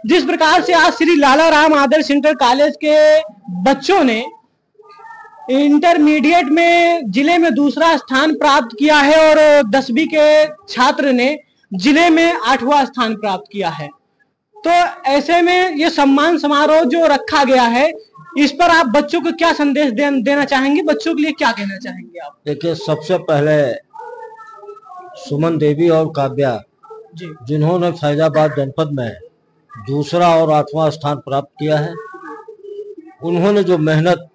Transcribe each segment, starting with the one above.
जिस प्रकार से आज श्री लाला राम आदर्श इंटर कॉलेज के बच्चों ने इंटरमीडिएट में जिले में दूसरा स्थान प्राप्त किया है और 10वीं के छात्र ने जिले में 8वां स्थान प्राप्त किया है, तो ऐसे में ये सम्मान समारोह जो रखा गया है, इस पर आप बच्चों को क्या संदेश देना चाहेंगे? बच्चों के लिए क्या कहना चाहेंगे आप? देखिए, सबसे पहले सुमन देवी और काव्या जी, जिन्होंने फैजाबाद जनपद में दूसरा और 8वां स्थान प्राप्त किया है, उन्होंने जो मेहनत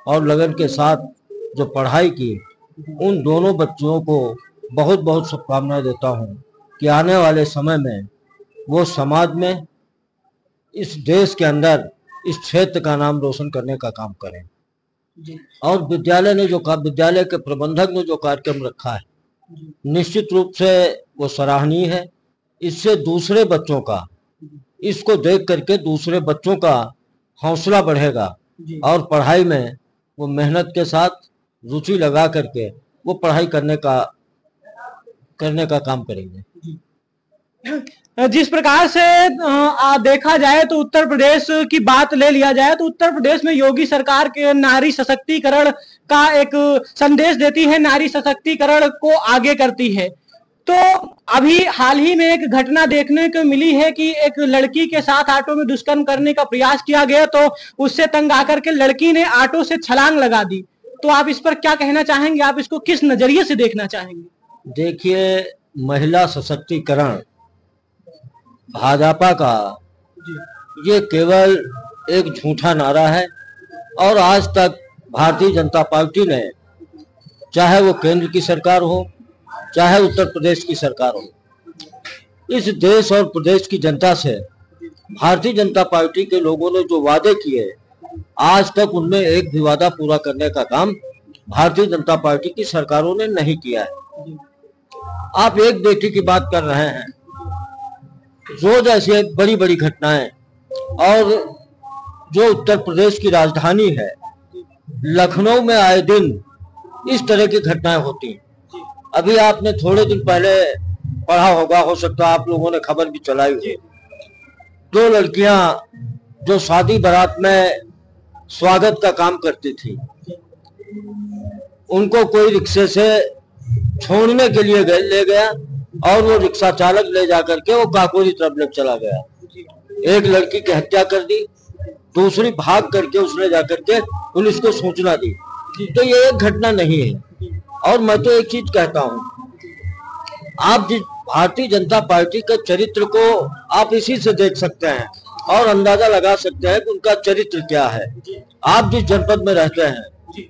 और लगन के साथ जो पढ़ाई की, उन दोनों बच्चों को बहुत बहुत शुभकामनाएं देता हूं कि आने वाले समय में वो समाज में, इस देश के अंदर, इस क्षेत्र का नाम रोशन करने का काम करें जी। और विद्यालय के प्रबंधक ने जो कार्यक्रम रखा है, निश्चित रूप से वो सराहनीय है। इससे दूसरे बच्चों का, इसको देख करके दूसरे बच्चों का हौसला बढ़ेगा और पढ़ाई में वो मेहनत के साथ रुचि लगा करके वो पढ़ाई करने का काम करेंगे। जिस प्रकार से देखा जाए तो उत्तर प्रदेश की बात ले लिया जाए तो उत्तर प्रदेश में योगी सरकार के नारी सशक्तिकरण का एक संदेश देती है, नारी सशक्तिकरण को आगे करती है। तो अभी हाल ही में एक घटना देखने को मिली है कि एक लड़की के साथ ऑटो में दुष्कर्म करने का प्रयास किया गया, तो उससे तंग आकर के लड़की ने ऑटो से छलांग लगा दी। तो आप इस पर क्या कहना चाहेंगे? आप इसको किस नजरिए से देखना चाहेंगे? देखिए, महिला सशक्तिकरण भाजपा का ये केवल एक झूठा नारा है और आज तक भारतीय जनता पार्टी ने, चाहे वो केंद्र की सरकार हो चाहे उत्तर प्रदेश की सरकार हो, इस देश और प्रदेश की जनता से भारतीय जनता पार्टी के लोगों ने जो वादे किए, आज तक उनमें एक भी वादा पूरा करने का काम भारतीय जनता पार्टी की सरकारों ने नहीं किया है। आप एक बेटी की बात कर रहे हैं, रोज ऐसी बड़ी बड़ी घटनाएं, और जो उत्तर प्रदेश की राजधानी है लखनऊ में आए दिन इस तरह की घटनाएं होती हैं। अभी आपने थोड़े दिन पहले पढ़ा होगा, हो सकता है आप लोगों ने खबर भी चलाई हो, 2 लड़कियां जो शादी बारात में स्वागत का काम करती थी, उनको कोई रिक्शे से छोड़ने के लिए ले गया और वो रिक्शा चालक ले जाकर के वो काकोरी तरफ ले चला गया। एक लड़की की हत्या कर दी, दूसरी भाग करके उसने जाकर के पुलिस को सूचना दी। तो ये एक घटना नहीं है। और मैं तो एक चीज कहता हूं, आप जिस भारतीय जनता पार्टी के चरित्र को आप इसी से देख सकते हैं और अंदाजा लगा सकते हैं कि उनका चरित्र क्या है। आप जिस जनपद में रहते हैं,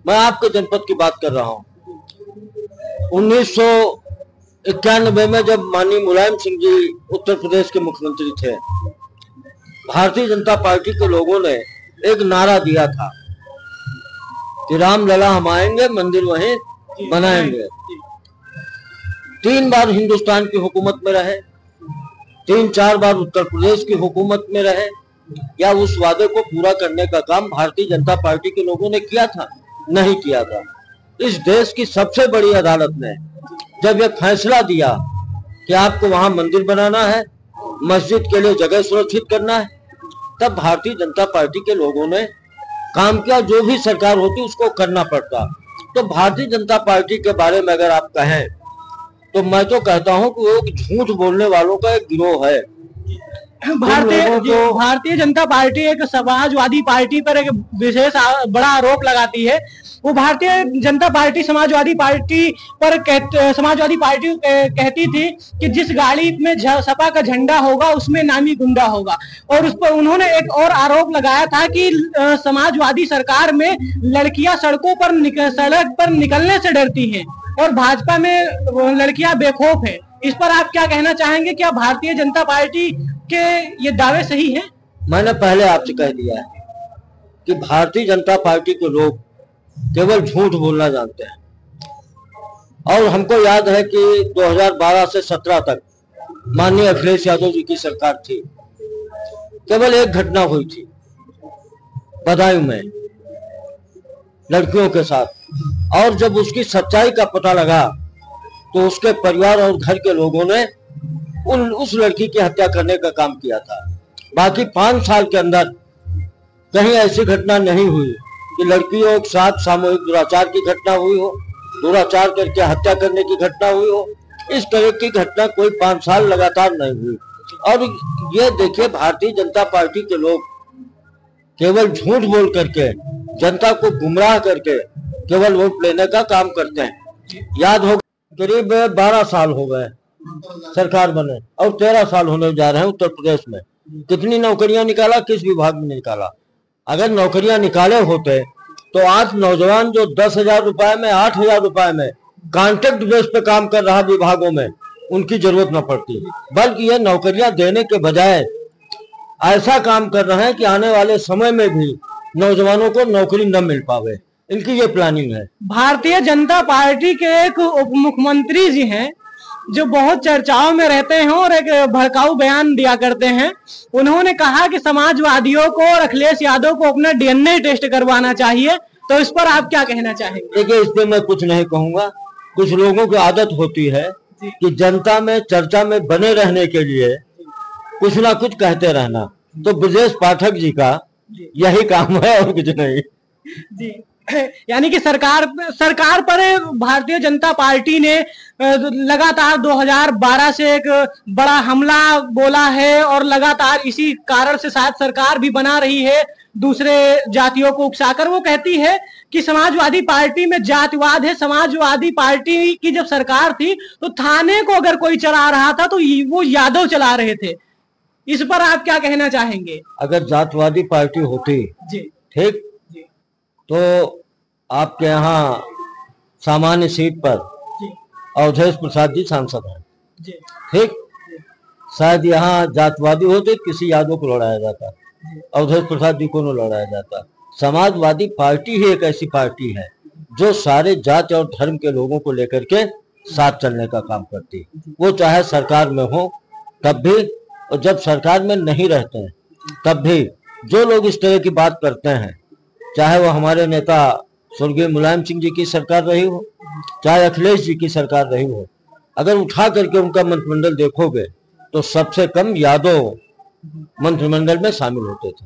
मैं आपके जनपद की बात कर रहा हूं, 1991 में जब माननीय मुलायम सिंह जी उत्तर प्रदेश के मुख्यमंत्री थे, भारतीय जनता पार्टी के लोगों ने एक नारा दिया था कि राम लला हम आएंगे, मंदिर वहीं बनाएंगे। 3 बार हिंदुस्तान की हुकूमत में रहे, 3-4 बार उत्तर प्रदेश की हुकूमत में रहे, या उस वादे को पूरा करने का काम भारतीय जनता पार्टी के लोगों ने किया था? नहीं किया था। इस देश की सबसे बड़ी अदालत ने जब यह फैसला दिया कि आपको वहां मंदिर बनाना है, मस्जिद के लिए जगह सुरक्षित करना है, तब भारतीय जनता पार्टी के लोगों ने काम किया। जो भी सरकार होती उसको करना पड़ता। तो भारतीय जनता पार्टी के बारे में अगर आप कहें तो मैं तो कहता हूं कि वो झूठ बोलने वालों का एक गिरोह है। भारतीय जनता पार्टी एक समाजवादी पार्टी पर एक विशेष बड़ा आरोप लगाती है। वो भारतीय जनता पार्टी समाजवादी पार्टी कहती थी कि जिस गाड़ी में सपा का झंडा होगा उसमें नामी गुंडा होगा। और उस पर उन्होंने एक और आरोप लगाया था कि समाजवादी सरकार में लड़कियां सड़क पर निकलने से डरती हैं और भाजपा में लड़कियां बेखौफ है। इस पर आप क्या कहना चाहेंगे? क्या भारतीय जनता पार्टी के ये दावे सही हैं? मैंने पहले आपसे कह दिया है कि भारतीय जनता पार्टी के लोग केवल झूठ बोलना जानते हैं। और हमको याद है कि 2012 से 17 तक माननीय अखिलेश यादव जी की सरकार थी। केवल एक घटना हुई थी बदायूं में लड़कियों के साथ, और जब उसकी सच्चाई का पता लगा तो उसके परिवार और घर के लोगों ने उस लड़की की हत्या करने का काम किया था। बाकी 5 साल के अंदर कहीं ऐसी घटना नहीं हुई कि लड़कियों के साथ सामूहिक दुराचार की घटना हुई हो, दुराचार करके हत्या करने की घटना हुई हो। इस तरह की घटना कोई 5 साल लगातार नहीं हुई। और ये देखिए, भारतीय जनता पार्टी के लोग केवल झूठ बोल करके, जनता को गुमराह करके केवल वोट लेने का काम करते हैं। याद हो, करीब 12 साल हो गए सरकार बने और 13 साल होने जा रहे हैं। उत्तर प्रदेश में कितनी नौकरियां निकाला, किस विभाग में निकाला? अगर नौकरियां निकाले होते तो आज नौजवान जो 10,000 रुपए में, 8,000 रुपए में कॉन्ट्रैक्ट बेस पे काम कर रहा विभागों में, उनकी जरूरत न पड़ती। बल्कि ये नौकरियां देने के बजाय ऐसा काम कर रहे हैं कि आने वाले समय में भी नौजवानों को नौकरी न मिल पावे। इनकी ये प्लानिंग है। भारतीय जनता पार्टी के एक उप मुख्यमंत्री जी हैं जो बहुत चर्चाओं में रहते हैं और एक भड़काऊ बयान दिया करते हैं। उन्होंने कहा कि समाजवादियों को और अखिलेश यादव को अपना डीएनए टेस्ट करवाना चाहिए, तो इस पर आप क्या कहना चाहेंगे? देखिए, इस पे मैं कुछ नहीं कहूंगा। कुछ लोगों की आदत होती है कि जनता में, चर्चा में बने रहने के लिए कुछ ना कुछ कहते रहना। तो ब्रजेश पाठक जी का यही काम है और कुछ नहीं जी। यानी कि सरकार पर भारतीय जनता पार्टी ने लगातार 2012 से एक बड़ा हमला बोला है और लगातार इसी कारण से शायद सरकार भी बना रही है दूसरे जातियों को उकसाकर। वो कहती है कि समाजवादी पार्टी में जातिवाद है। समाजवादी पार्टी की जब सरकार थी तो थाने को अगर कोई चला रहा था तो वो यादव चला रहे थे। इस पर आप क्या कहना चाहेंगे? अगर जातिवादी पार्टी होती जी, ठीक, तो आपके यहाँ सामान्य सीट पर अवधेश प्रसाद जी सांसद हैं, ठीक। शायद यहाँ जातिवादी होते किसी यादव को लड़ाया जाता, अवधेश प्रसाद जी को न लड़ाया जाता। समाजवादी पार्टी ही एक ऐसी पार्टी है जो सारे जाति और धर्म के लोगों को लेकर के साथ चलने का काम करती। वो चाहे सरकार में हो तब भी, और जब सरकार में नहीं रहते हैं तब भी जो लोग इस तरह की बात करते हैं, चाहे वो हमारे नेता स्वर्गीय मुलायम सिंह जी की सरकार रही हो, चाहे अखिलेश जी की सरकार रही हो, अगर उठा करके उनका मंत्रिमंडल देखोगे तो सबसे कम यादव मंत्रिमंडल में शामिल होते थे।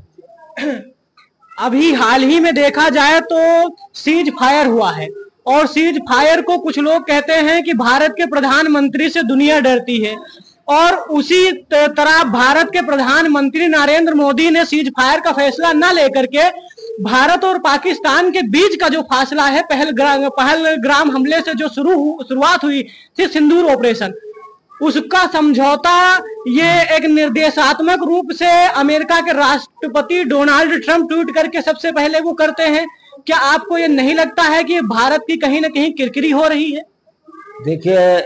अभी हाल ही में देखा जाए तो सीज फायर हुआ है और सीज फायर को कुछ लोग कहते हैं कि भारत के प्रधानमंत्री से दुनिया डरती है। और उसी तरह भारत के प्रधानमंत्री नरेंद्र मोदी ने सीज फायर का फैसला न लेकर के भारत और पाकिस्तान के बीच का जो फासला है, पहलगाम हमले से जो शुरुआत हुई थी सिंदूर ऑपरेशन, उसका समझौता ये एक निर्देशात्मक रूप से अमेरिका के राष्ट्रपति डोनाल्ड ट्रंप ट्वीट करके सबसे पहले वो करते हैं। क्या आपको ये नहीं लगता है कि भारत की कहीं ना कहीं किरकिरी हो रही है? देखिए,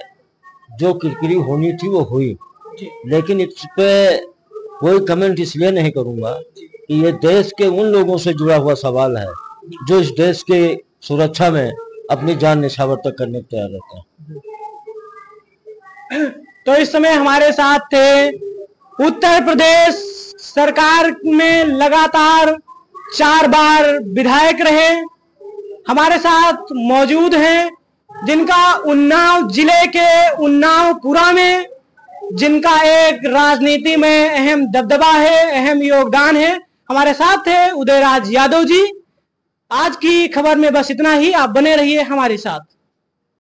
जो किरकिरी होनी थी वो हुई, लेकिन इस पे कोई कमेंट इसलिए नहीं करूंगा कि ये देश के उन लोगों से जुड़ा हुआ सवाल है जो इस देश की सुरक्षा में अपनी जान निछावर तक करने को तैयार रहते हैं। तो इस समय हमारे साथ थे उत्तर प्रदेश सरकार में लगातार 4 बार विधायक रहे, हमारे साथ मौजूद हैं जिनका उन्नाव जिले के उन्नावपुरा में जिनका एक राजनीति में अहम दबदबा है, अहम योगदान है। हमारे साथ थे उदयराज यादव जी। आज की खबर में बस इतना ही। आप बने रहिए हमारे साथ।